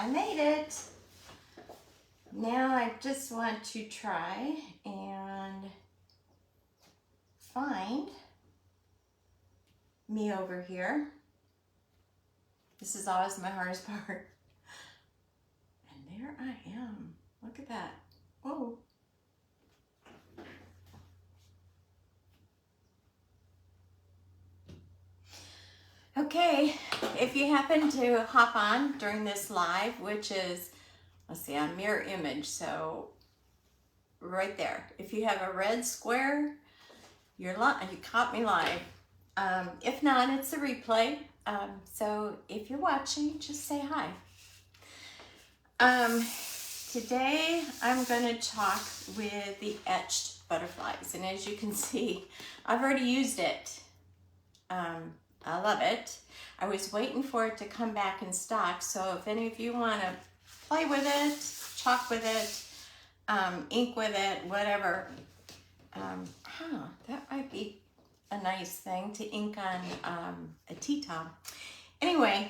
I made it. Now I just want to try and find me over here. This is always my hardest part. And there I am. Look at that. Whoa. Okay, if you happen to hop on during this live, which is, let's see, on mirror image, so right there. If you have a red square, you're live. You caught me live. If not, it's a replay. So if you're watching, just say hi. Today I'm going to talk with the Etched Butterflies, and as you can see, I've already used it. I love it. I was waiting for it to come back in stock, so if any of you want to play with it, chalk with it, ink with it, whatever, that might be a nice thing to ink on a tea towel. Anyway,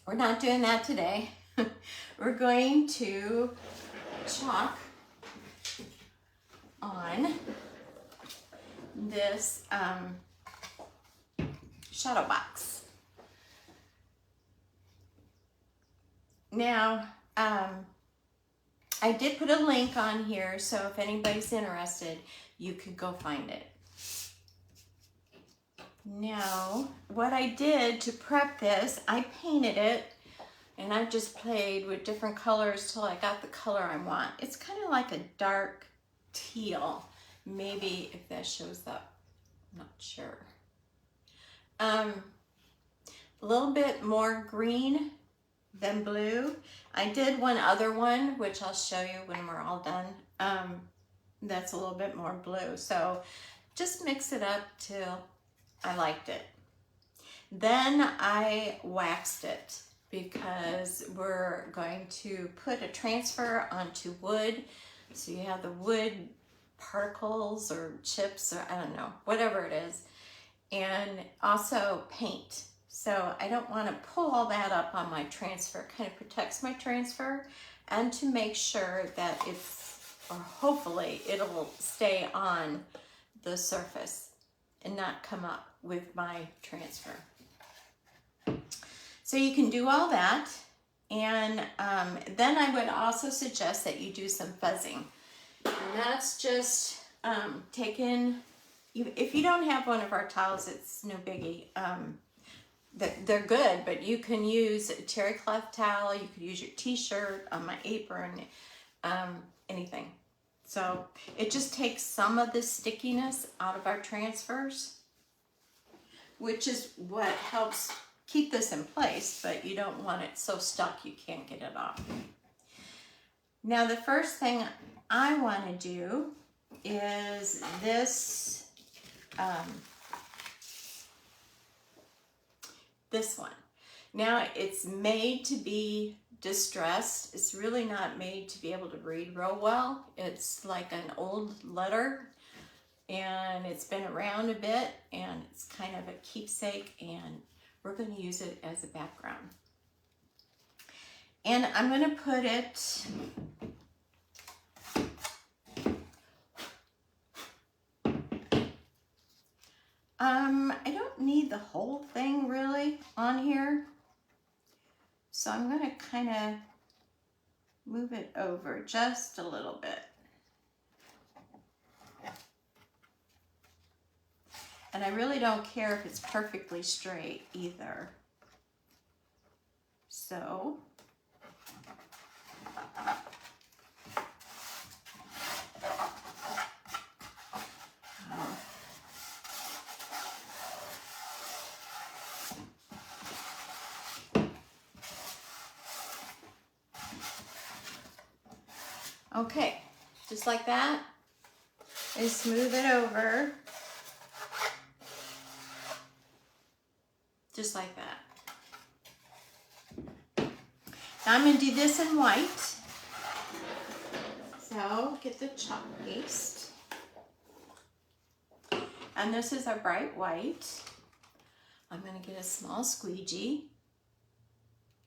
we're not doing that today. We're going to chalk on this shadow box. Now, I did put a link on here, so if anybody's interested, you could go find it. Now, what I did to prep this, I painted it, and I just played with different colors till I got the color I want. It's kind of like a dark teal. Maybe if that shows up, I'm not sure. A little bit more green than blue. I did one other one, which I'll show you when we're all done. That's a little bit more blue. So just mix it up till I liked it. Then I waxed it because we're going to put a transfer onto wood. So you have the wood particles or chips, or I don't know, whatever it is. And also paint. So I don't want to pull all that up on my transfer. It kind of protects my transfer, and to make sure that it's, or hopefully it'll stay on the surface and not come up with my transfer. So you can do all that. And then I would also suggest that you do some fuzzing. And that's just taking, if you don't have one of our towels, it's no biggie. They're good, but you can use a terry cloth towel, you could use your t-shirt, my apron, anything. So it just takes some of the stickiness out of our transfers, which is what helps keep this in place, but you don't want it so stuck you can't get it off. Now the first thing I want to do is this this one. Now it's made to be distressed. It's really not made to be able to read real well. It's like an old letter, and it's been around a bit, and it's kind of a keepsake, and we're going to use it as a background. And I'm going to put it I don't need the whole thing really on here, so I'm going to kind of move it over just a little bit. And I really don't care if it's perfectly straight either. So okay, just like that, and smooth it over, just like that. Now I'm going to do this in white, so get the chalk paste, and this is our bright white. I'm going to get a small squeegee,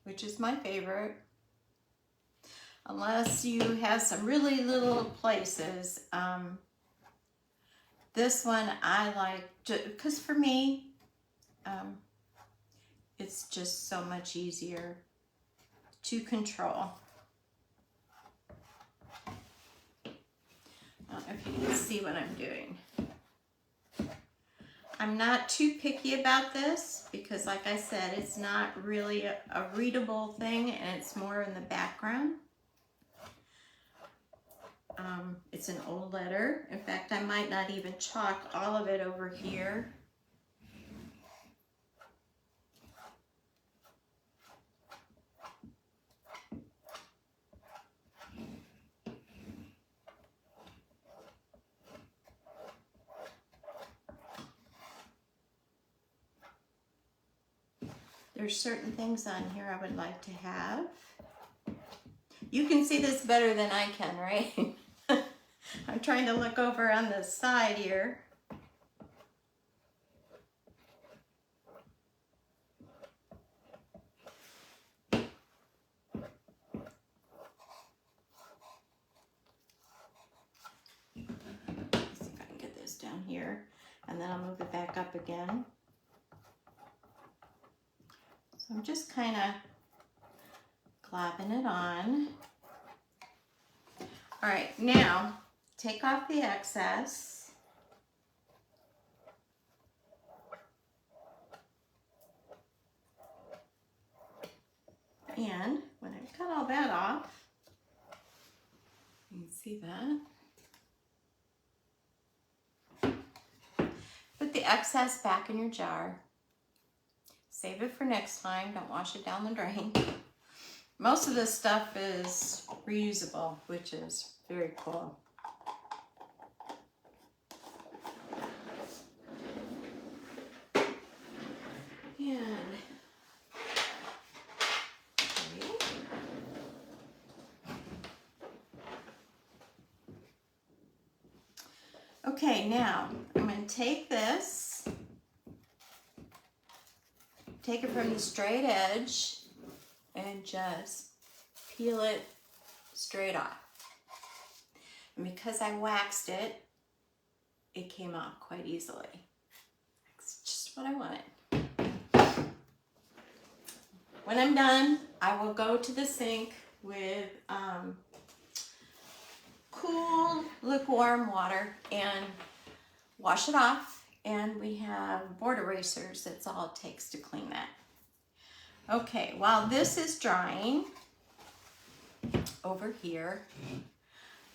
which is my favorite. Unless you have some really little places. This one I like, because for me, it's just so much easier to control. I don't know if you can see what I'm doing. I'm not too picky about this because, like I said, it's not really a readable thing, and it's more in the background. It's an old letter. In fact, I might not even chalk all of it over here. There's certain things on here I would like to have. You can see this better than I can, right? I'm trying to look over on the side here. Let's see if I can get this down here, and then I'll move it back up again. So I'm just kind of globbing it on. All right, now take off the excess. And when I cut all that off, you can see that. Put the excess back in your jar. Save it for next time. Don't wash it down the drain. Most of this stuff is reusable, which is very cool. And okay, now I'm going to take this, take it from the straight edge, and just peel it straight off. And because I waxed it, it came off quite easily. That's just what I wanted. When I'm done, I will go to the sink with cool, lukewarm water and wash it off. And we have board erasers. That's all it takes to clean that. Okay, while this is drying over here,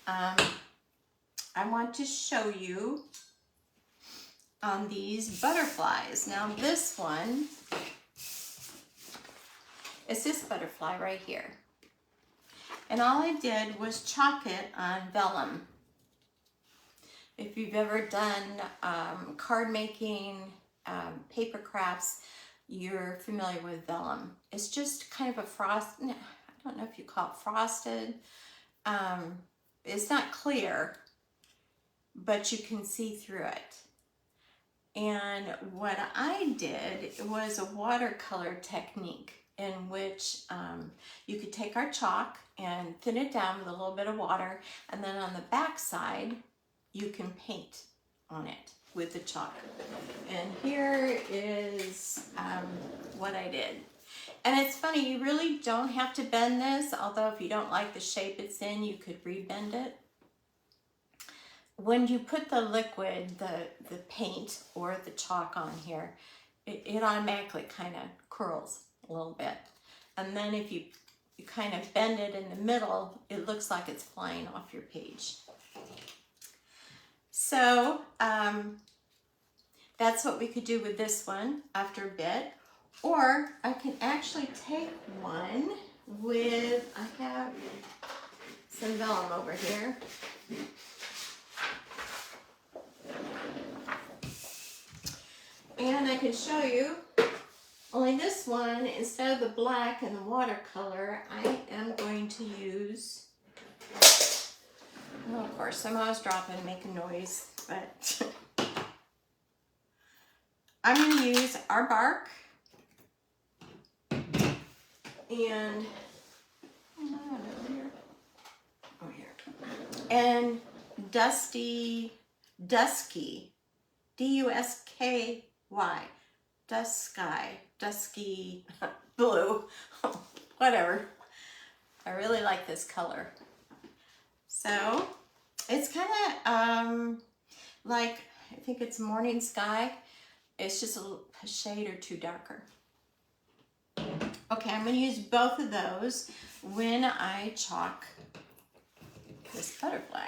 I want to show you on these butterflies. Now this one is this butterfly right here. And all I did was chalk it on vellum. If you've ever done card making, paper crafts, you're familiar with vellum. It's just kind of a I don't know if you call it frosted. It's not clear, but you can see through it. And what I did was a watercolor technique in which you could take our chalk and thin it down with a little bit of water, and then on the back side you can paint on it with the chalk. And here is what I did. And it's funny, you really don't have to bend this, although if you don't like the shape it's in, you could rebend it. When you put the liquid, the paint or the chalk on here, it automatically kind of curls a little bit. And then if you kind of bend it in the middle, it looks like it's flying off your page. So that's what we could do with this one after a bit. Or I can actually take one with, I have some vellum over here. And I can show you, only this one, instead of the black and the watercolor, I am going to use, well, of course, I'm always dropping and making noise, but I'm going to use our bark. And over here. Over here. And Dusky, D-U-S-K-Y, Dusky blue, whatever. I really like this color. So it's kind of like, I think it's morning sky. It's just a shade or two darker. Okay, I'm going to use both of those when I chalk this butterfly.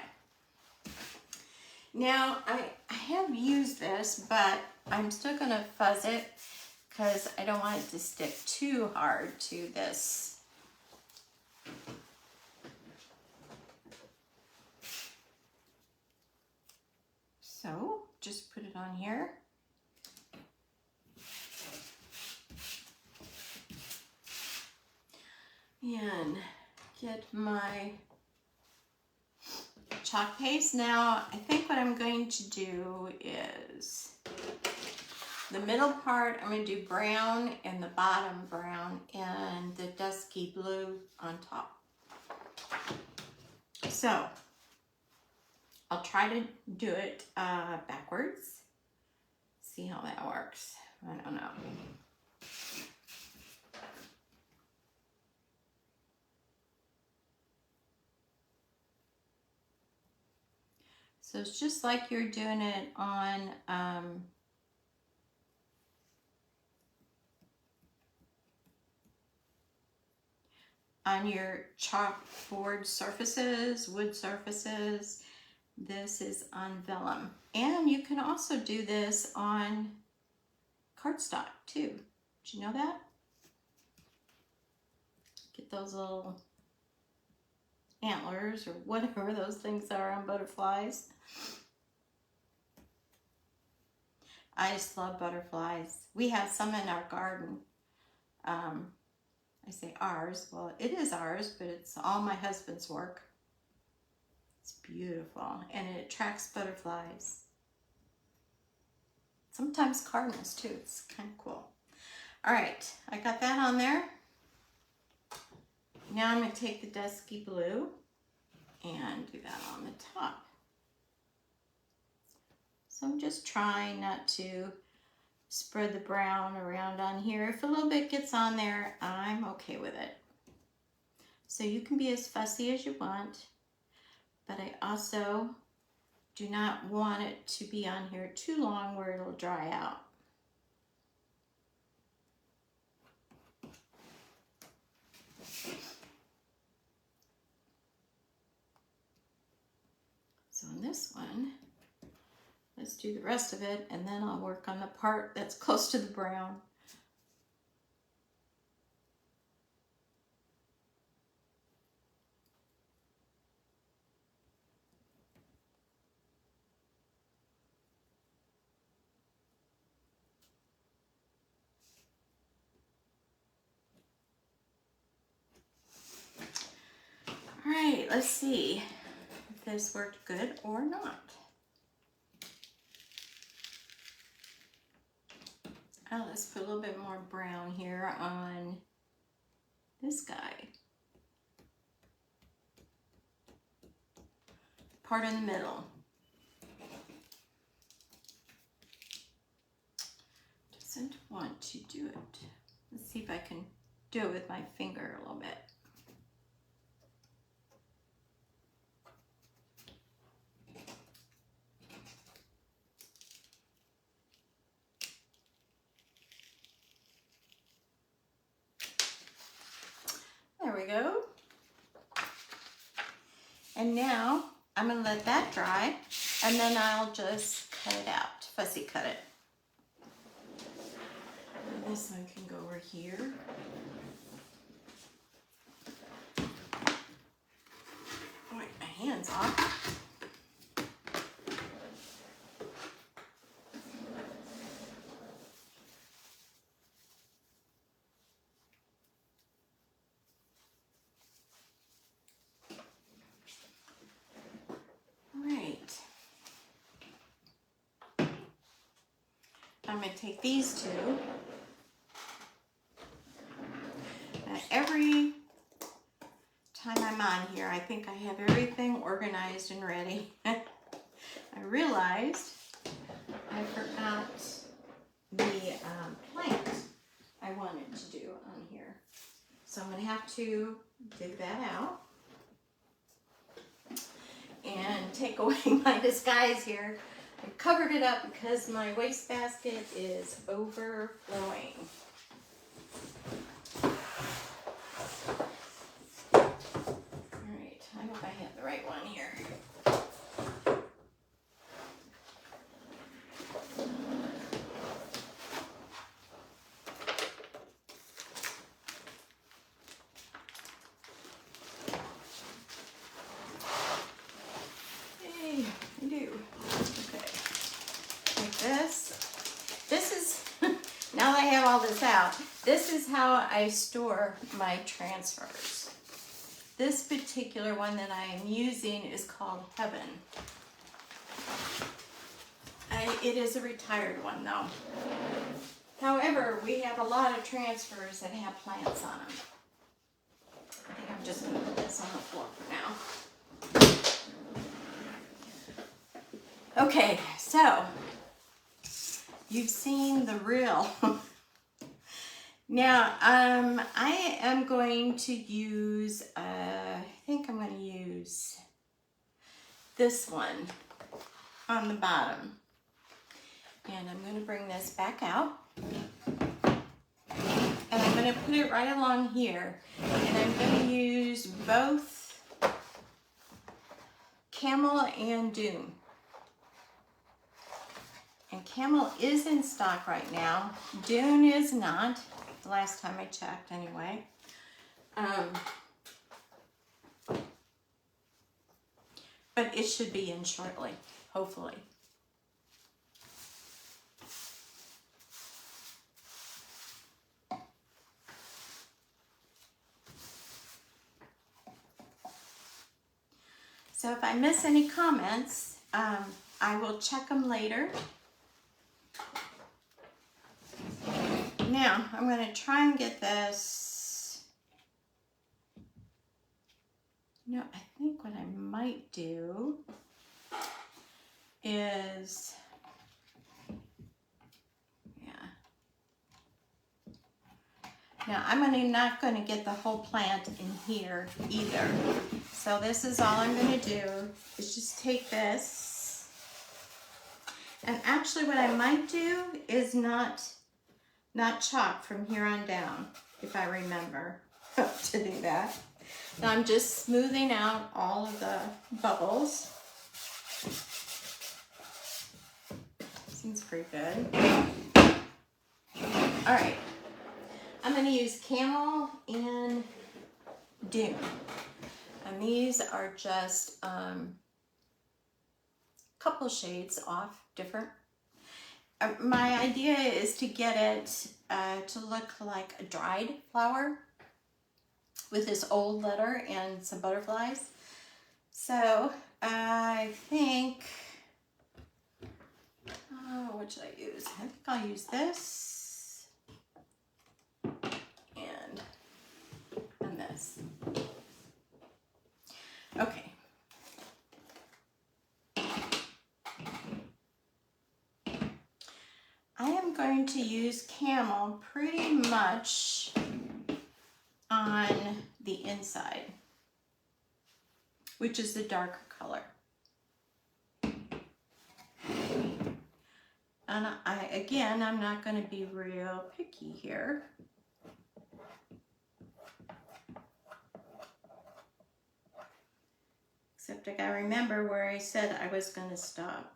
Now, I have used this, but I'm still going to fuzz it because I don't want it to stick too hard to this. So, just put it on here. And get my chalk paste. Now, I think what I'm going to do is the middle part, I'm going to do brown and the bottom brown and the dusky blue on top. So, I'll try to do it backwards. See how that works. I don't know. So it's just like you're doing it on your chalkboard surfaces, wood surfaces. This is on vellum. And you can also do this on cardstock too. Did you know that? Get those little antlers or whatever those things are on butterflies. I just love butterflies. We have some in our garden. I say ours, well it is ours, but it's all my husband's work. It's beautiful and it attracts butterflies. Sometimes cardinals too, it's kind of cool. All right, I got that on there. Now I'm going to take the dusky blue and do that on the top. So I'm just trying not to spread the brown around on here. If a little bit gets on there, I'm okay with it. So you can be as fussy as you want, but I also do not want it to be on here too long where it'll dry out. So on this one, let's do the rest of it and then I'll work on the part that's close to the brown. All right, let's see if this worked good or not. Let's put a little bit more brown here on this guy. Part in the middle. Doesn't want to do it. Let's see if I can do it with my finger a little bit. There we go. And now I'm going to let that dry and then I'll just cut it out, fussy cut it. And this one can go over here. Wipe my hands off. I'm going to take these two. Every time I'm on here, I think I have everything organized and ready. I realized I forgot the plant I wanted to do on here. So I'm going to have to dig that out and take away my disguise here. I covered it up because my wastebasket is overflowing. Alright, I hope I have the right one here. Yay, I do. Okay, like this. This is, now that I have all this out, this is how I store my transfers. This particular one that I am using is called Heaven. It is a retired one though. However, we have a lot of transfers that have plants on them. I think I'm just going to put this on the floor for now. Okay, so you've seen the reel. Now, I am going to use, I think I'm going to use this one on the bottom. And I'm going to bring this back out. And I'm going to put it right along here. And I'm going to use both Camel and Dune. And Camel is in stock right now. Dune is not. The last time I checked, anyway. But it should be in shortly, hopefully. So if I miss any comments, I will check them later. Now, I'm going to try and get this. You know, I think what I might do is, now I'm not going to get the whole plant in here either. So this is all I'm going to do is just take this. And actually what I might do is not chalk from here on down, if I remember to do that. Now I'm just smoothing out all of the bubbles. Seems pretty good. All right, I'm going to use Camel and Dune. And these are just a couple shades off, different. My idea is to get it to look like a dried flower with this old letter and some butterflies. So I think, what should I use? I think I'll use this and this. Okay. I am going to use Camel pretty much on the inside, which is the darker color. And I'm not going to be real picky here. Except I gotta remember where I said I was going to stop.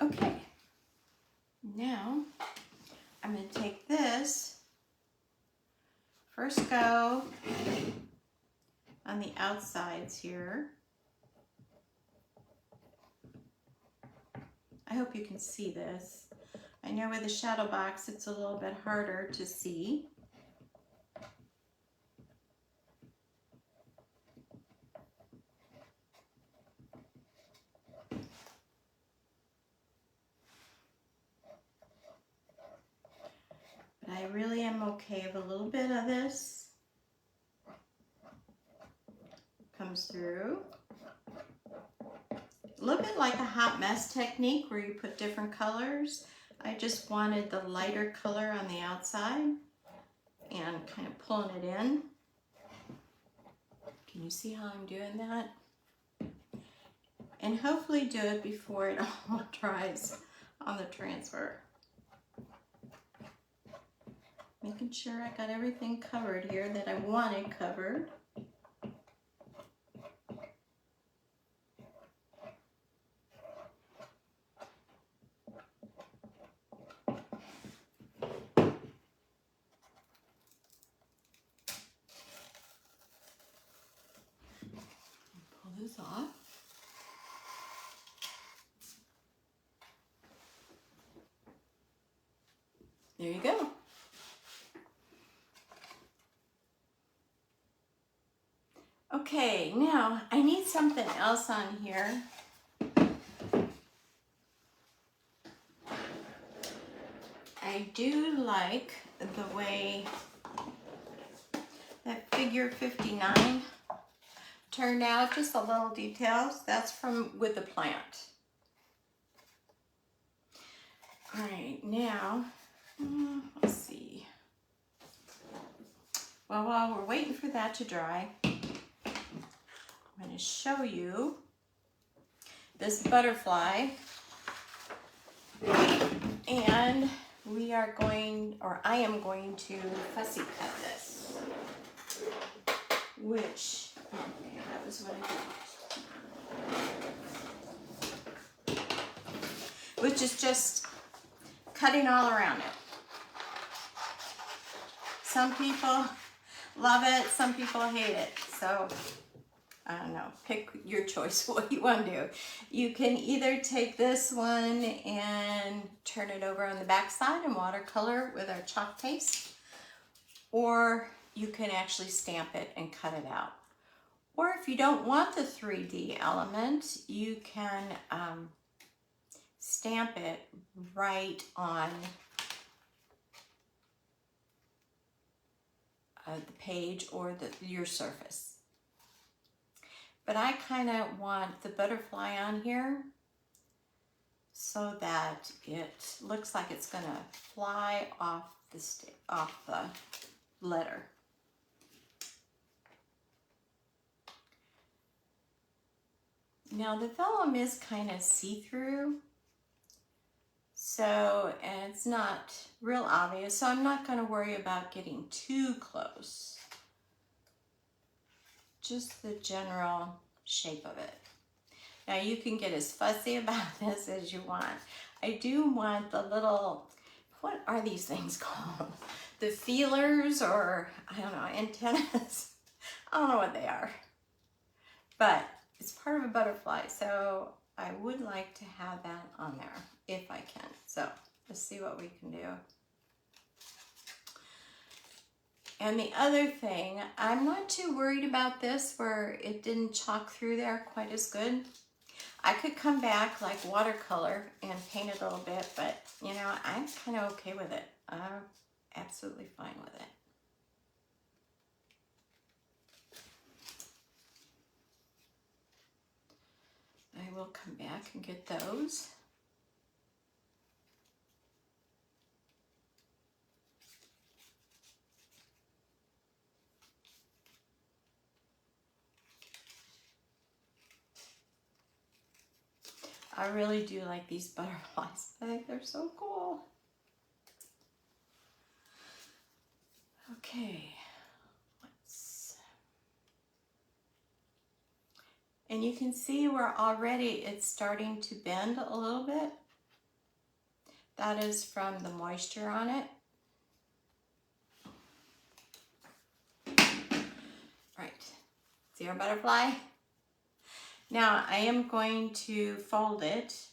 Okay, now I'm going to take this, first go on the outsides here. I hope you can see this. I know with the shadow box it's a little bit harder to see. But I really am okay with a little bit of this comes through. A little bit like a hot mess technique where you put different colors. I just wanted the lighter color on the outside and kind of pulling it in. Can you see how I'm doing that? And hopefully do it before it all dries on the transfer. Making sure I got everything covered here that I wanted covered. Pull this off. There you go. Okay, now I need something else on here. I do like the way that figure 59 turned out, just a little details. That's from with the plant. All right, now, let's see. Well, while we're waiting for that to dry, I'm going to show you this butterfly, and we are going, or I am going to fussy cut this, which, okay, that was what I did, which is just cutting all around it. Some people love it, some people hate it, so I don't know, pick your choice what you want to do. You can either take this one and turn it over on the back side and watercolor with our chalk paste, or you can actually stamp it and cut it out. Or if you don't want the 3D element, you can stamp it right on the page or your surface. But I kind of want the butterfly on here so that it looks like it's gonna fly off the letter. Now the vellum is kind of see-through, so, and it's not real obvious, so I'm not gonna worry about getting too close. Just the general shape of it. Now you can get as fussy about this as you want. I do want the little, what are these things called? The feelers, or I don't know, antennas. I don't know what they are. But it's part of a butterfly, so I would like to have that on there if I can. So let's see what we can do. And the other thing, I'm not too worried about this where it didn't chalk through there quite as good. I could come back like watercolor and paint it a little bit, but you know, I'm kind of okay with it. I'm absolutely fine with it. I will come back and get those. I really do like these butterflies. I think they're so cool. Okay, and you can see where already it's starting to bend a little bit. That is from the moisture on it. Right, see our butterfly? Now I am going to fold it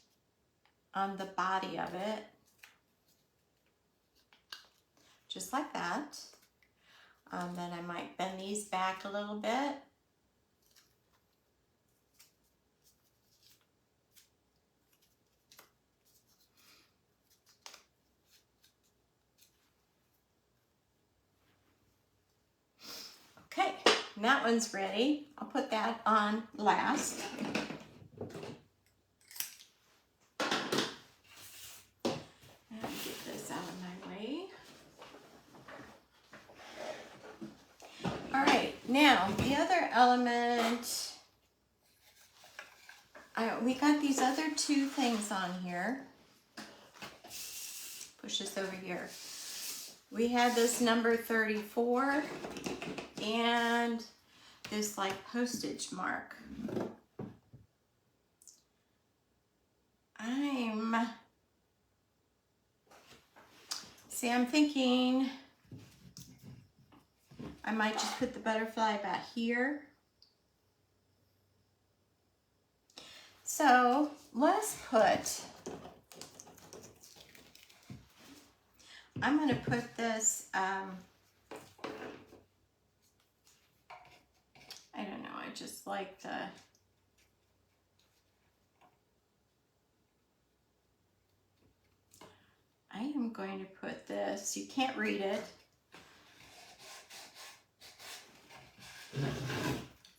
on the body of it just like that. Then I might bend these back a little bit. Okay, and that one's ready. I'll put that on last. And get this out of my way. All right, now the other element, we got these other two things on here. Push this over here. We had this number 34 and this like postage mark. I'm thinking I might just put the butterfly about here. So let's put, I'm going to put this, I don't know, I just like the, I am going to put this, you can't read it.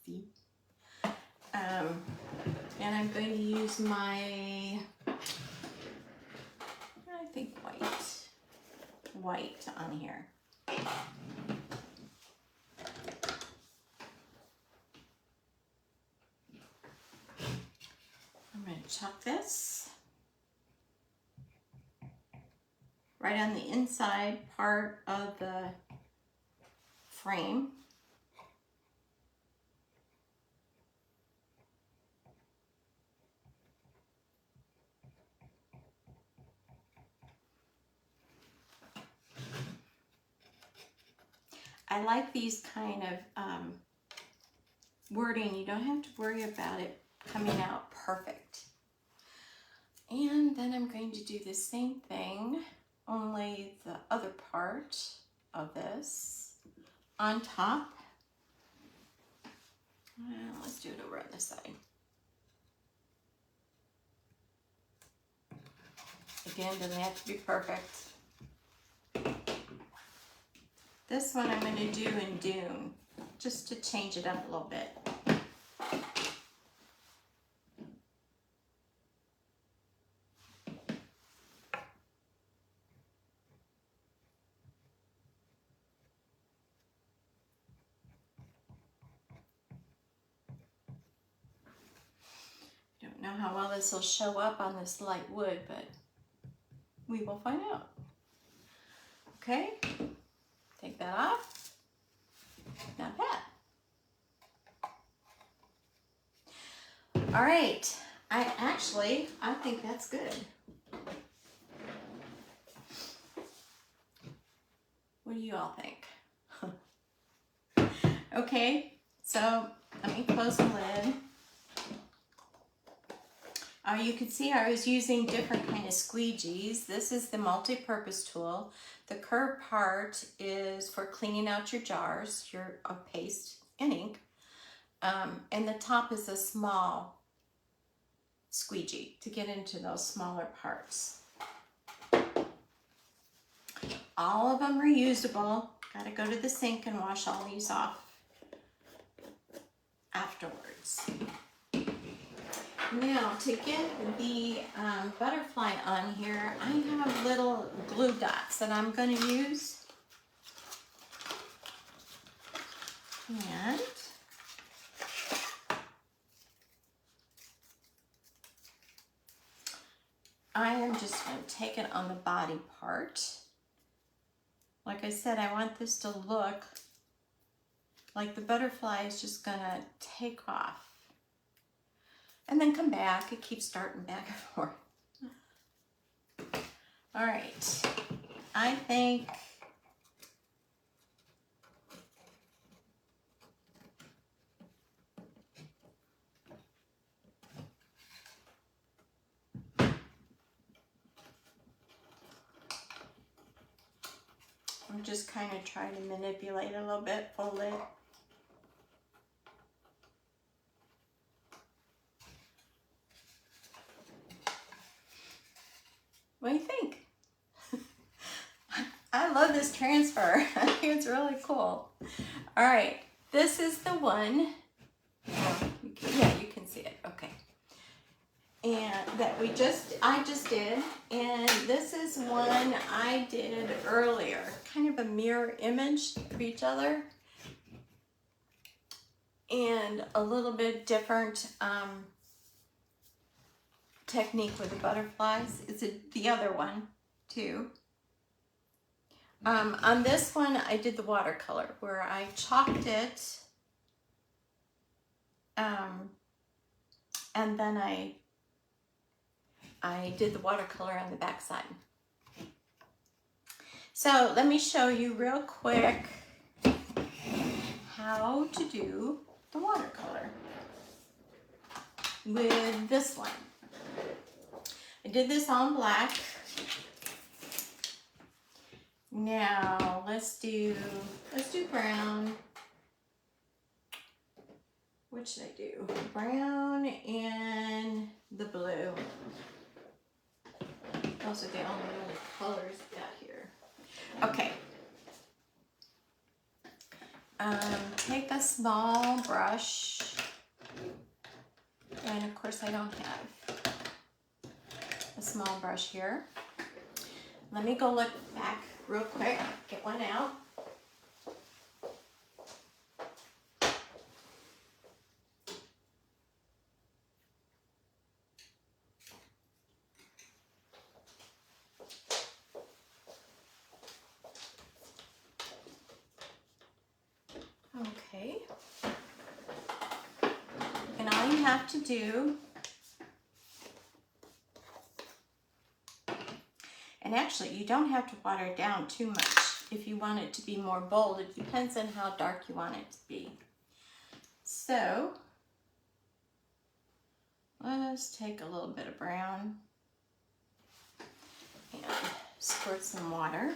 See? And I'm going to use my, I think white on here. I'm going to chuck this right on the inside part of the frame. I like these kind of wording. You don't have to worry about it coming out perfect. And then I'm going to do the same thing, only the other part of this on top. And let's do it over on this side. Again, doesn't have to be perfect. This one I'm going to do in Dune, just to change it up a little bit. Don't know how well this will show up on this light wood, but we will find out. Okay. Take that off. Not bad. All right. I think that's good. What do you all think? Okay, so let me close the lid. You can see I was using different kind of squeegees. This is the multi-purpose tool. The curved part is for cleaning out your jars, your paste and ink. And the top is a small squeegee to get into those smaller parts. All of them reusable. Got to go to the sink and wash all these off afterwards. Now, to get the butterfly on here, I have little glue dots that I'm going to use. And I am just going to take it on the body part. Like I said, I want this to look like the butterfly is just going to take off. And then come back. It keeps starting back and forth. All right. I think I'm just kind of trying to manipulate a little bit, fold it. What do you think? I love this transfer. I think it's really cool. All right, this is the one. Yeah, you can see it. Okay. And that I just did. And this is one I did earlier. Kind of a mirror image for each other. And a little bit different technique with the butterflies. It's the other one too. On this one, I did the watercolor where I chalked it, and then I did the watercolor on the back side. So let me show you real quick how to do the watercolor with this one. I did this on black. Now let's do brown. What should I do? Brown and the blue. Those are the only other colors I got here. Okay. Take a small brush, and of course I don't have a small brush here. Let me go look back real quick, get one out. Okay. And all you have to do, and actually you don't have to water it down too much if you want it to be more bold. It depends on how dark you want it to be. So let's take a little bit of brown and squirt some water.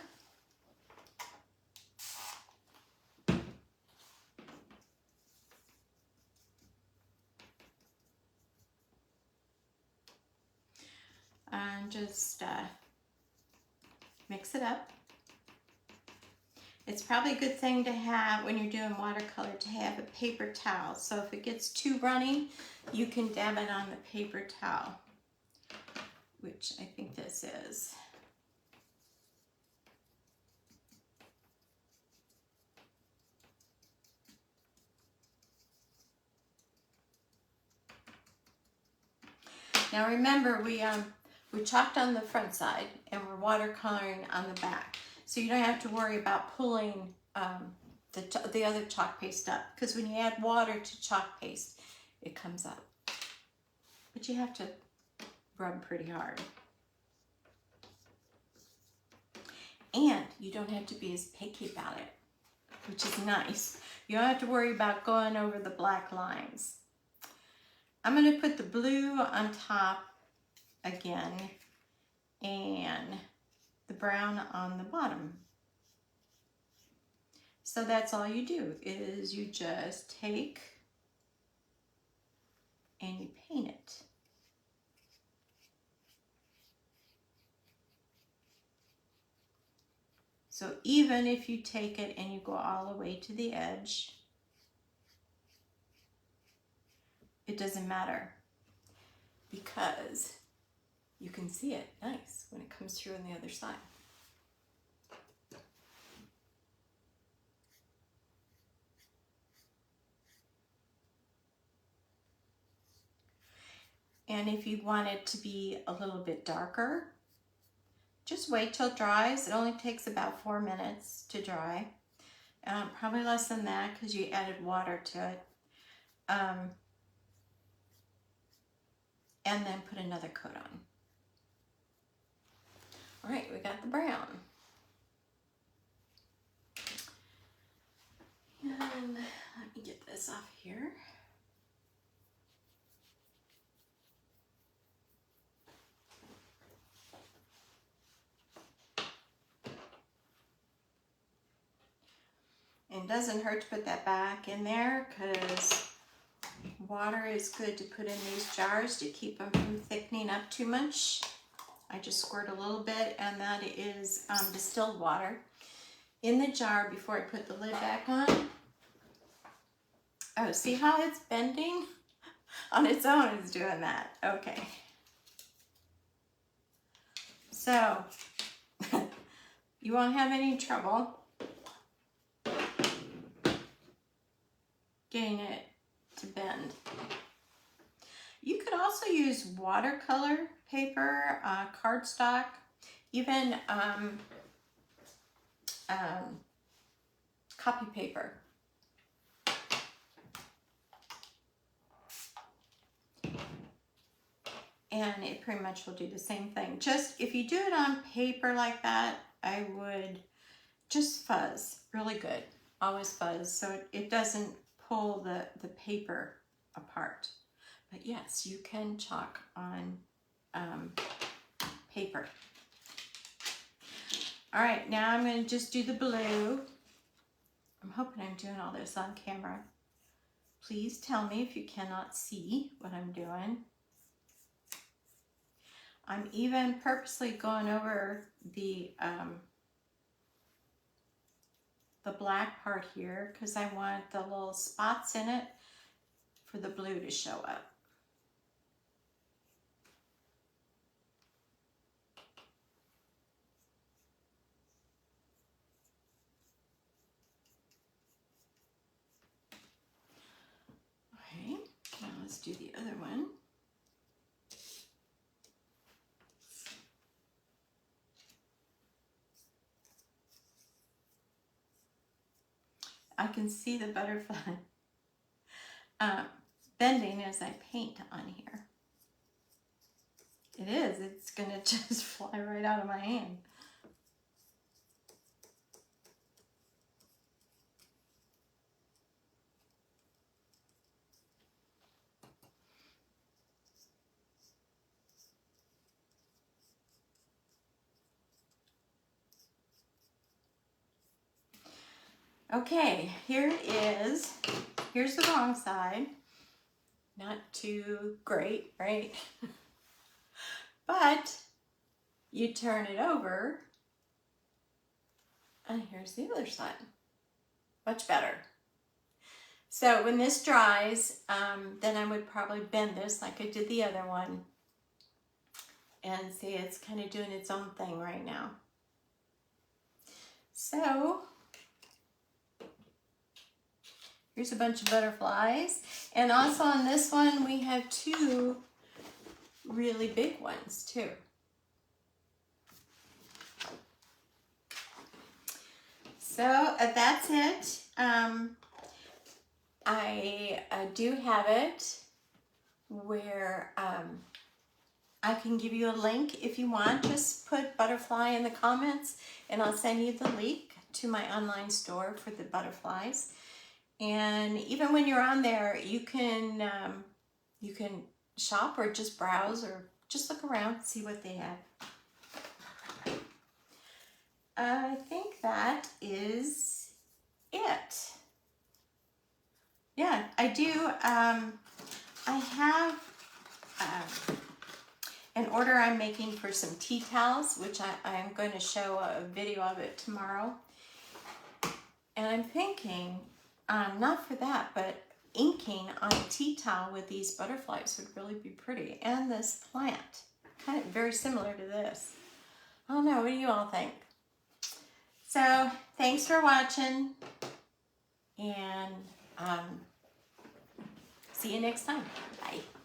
And just mix it up. It's probably a good thing to have when you're doing watercolor to have a paper towel. So if it gets too runny, you can dab it on the paper towel, which I think this is. Now remember, we chalked on the front side and we're watercoloring on the back. So you don't have to worry about pulling the other chalk paste up, because when you add water to chalk paste, it comes up. But you have to rub pretty hard. And you don't have to be as picky about it, which is nice. You don't have to worry about going over the black lines. I'm going to put the blue on top again and the brown on the bottom. So that's all you do, is you just take and you paint it. So even if you take it and you go all the way to the edge, it doesn't matter, because you can see it nice when it comes through on the other side. And if you want it to be a little bit darker, just wait till it dries. It only takes about 4 minutes to dry. Probably less than that because you added water to it. And then put another coat on. All right, we got the brown. And let me get this off here. And doesn't hurt to put that back in there because water is good to put in these jars to keep them from thickening up too much. I just squirt a little bit, and that is distilled water in the jar before I put the lid back on. Oh, see how it's bending? On its own it's doing that. Okay. So, you won't have any trouble getting it to bend. You could also use watercolor paper, cardstock, even copy paper. And it pretty much will do the same thing. Just if you do it on paper like that, I would just fuzz really good. Always fuzz so it doesn't pull the paper apart. But yes, you can chalk on paper. All right, now I'm going to just do the blue. I'm hoping I'm doing all this on camera. Please tell me if you cannot see what I'm doing. I'm even purposely going over the black part here because I want the little spots in it for the blue to show up. Okay, now let's do the other one. I can see the butterfly bending as I paint on here. It is, it's gonna just fly right out of my hand. Okay, here it is. Here's the wrong side. Not too great, right? But you turn it over and here's the other side. Much better. So when this dries, then I would probably bend this like I did the other one. And see, it's kind of doing its own thing right now. So here's a bunch of butterflies. And also on this one, we have two really big ones too. So that's it. I do have it where I can give you a link if you want. Just put butterfly in the comments and I'll send you the link to my online store for the butterflies. And even when you're on there, you can shop or just browse or just look around, see what they have. I think that is it. Yeah, I do. I have an order I'm making for some tea towels, which I'm going to show a video of it tomorrow. And I'm thinking, not for that, but inking on a tea towel with these butterflies would really be pretty. And this plant, kind of very similar to this. I don't know, what do you all think? So, thanks for watching, and see you next time. Bye.